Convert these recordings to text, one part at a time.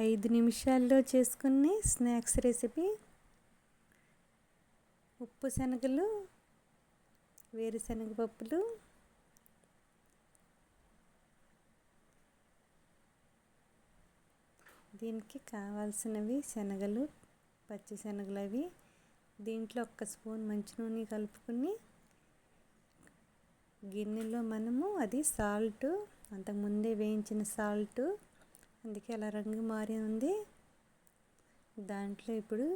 5 నిమిషాల్లో చేసుకునే snacks recipe ఉప్పు శనగలు, వేరుశనగ పప్పులు, దీనికి కావాల్సినవి శనగలు, పచ్చి శనగలు అవి. దీంట్లో 1 స్పూన్ మంచి నూనె కలుపుకుని గిన్నెలో మనము అది సాల్ట్, అంతకుముందే వేయించిన సాల్ట్, అందుకే అలా రంగు మారి ఉంది. దాంట్లో ఇప్పుడు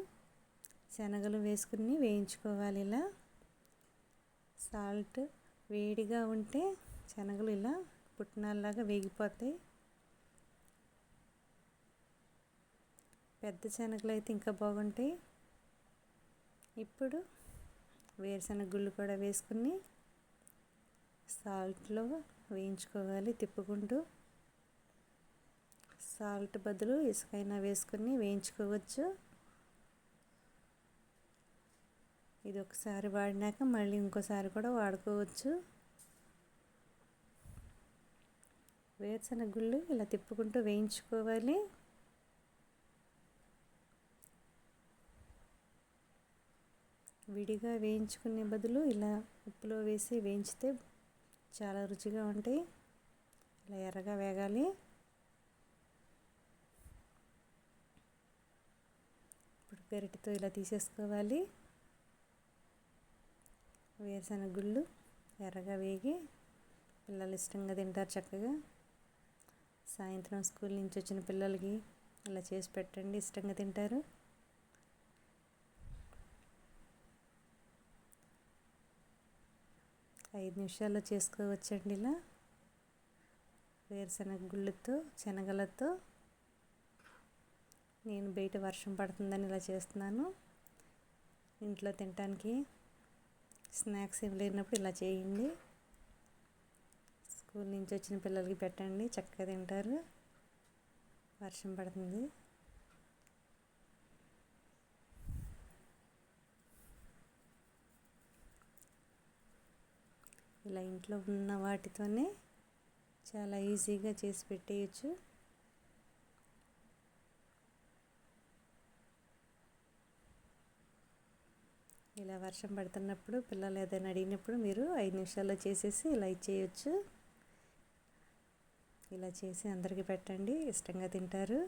శనగలు వేసుకుని వేయించుకోవాలి. ఇలా సాల్ట్ వేడిగా ఉంటే శనగలు ఇలా పుట్నాల్లాగా వేగిపోతాయి. పెద్ద శనగలు అయితే ఇంకా బాగుంటాయి. ఇప్పుడు వేరుశనగ గుళ్ళు కూడా వేసుకుని సాల్ట్లో వేయించుకోవాలి తిప్పుకుంటూ. సాల్ట్ బదులు ఇసుకైనా వేసుకుని వేయించుకోవచ్చు. ఇది ఒకసారి వాడినాక మళ్ళీ ఇంకోసారి కూడా వాడుకోవచ్చు. వేరుశనగ గుళ్ళు ఇలా తిప్పుకుంటూ వేయించుకోవాలి. విడిగా వేయించుకునే బదులు ఇలా ఉప్పులో వేసి వేయించితే చాలా రుచిగా ఉంటాయి. ఇలా ఎర్రగా వేగాలి. ఇప్పుడు పెరటితో ఇలా తీసేసుకోవాలి. వేరుశనగ గుళ్ళు ఎర్రగా వేగి పిల్లలు ఇష్టంగా తింటారు చక్కగా. సాయంత్రం స్కూల్ నుంచి వచ్చిన పిల్లలకి ఇలా చేసి పెట్టండి, ఇష్టంగా తింటారు. ఐదు నిమిషాల్లో చేసుకోవచ్చండి ఇలా వేరుశనగ గుళ్ళతో, శనగలతో. నేను బయట వర్షం పడుతుందని ఇలా చేస్తున్నాను. ఇంట్లో తినడానికి స్నాక్స్ ఏం లేనప్పుడు ఇలా చేయండి. స్కూల్ నుంచి వచ్చిన పిల్లలకి పెట్టండి, చక్కగా తింటారు. వర్షం పడుతుంది. ఇలా ఇంట్లో ఉన్న వాటితోనే చాలా ఈజీగా చేసి పెట్టేయచ్చు. ఇలా వర్షం పడుతున్నప్పుడు పిల్లలు ఏదైనా అడిగినప్పుడు మీరు 5 నిమిషాల్లో చేసేసి ఇలా ఇచ్చేయచ్చు. ఇలా చేసి అందరికీ పెట్టండి, ఇష్టంగా తింటారు.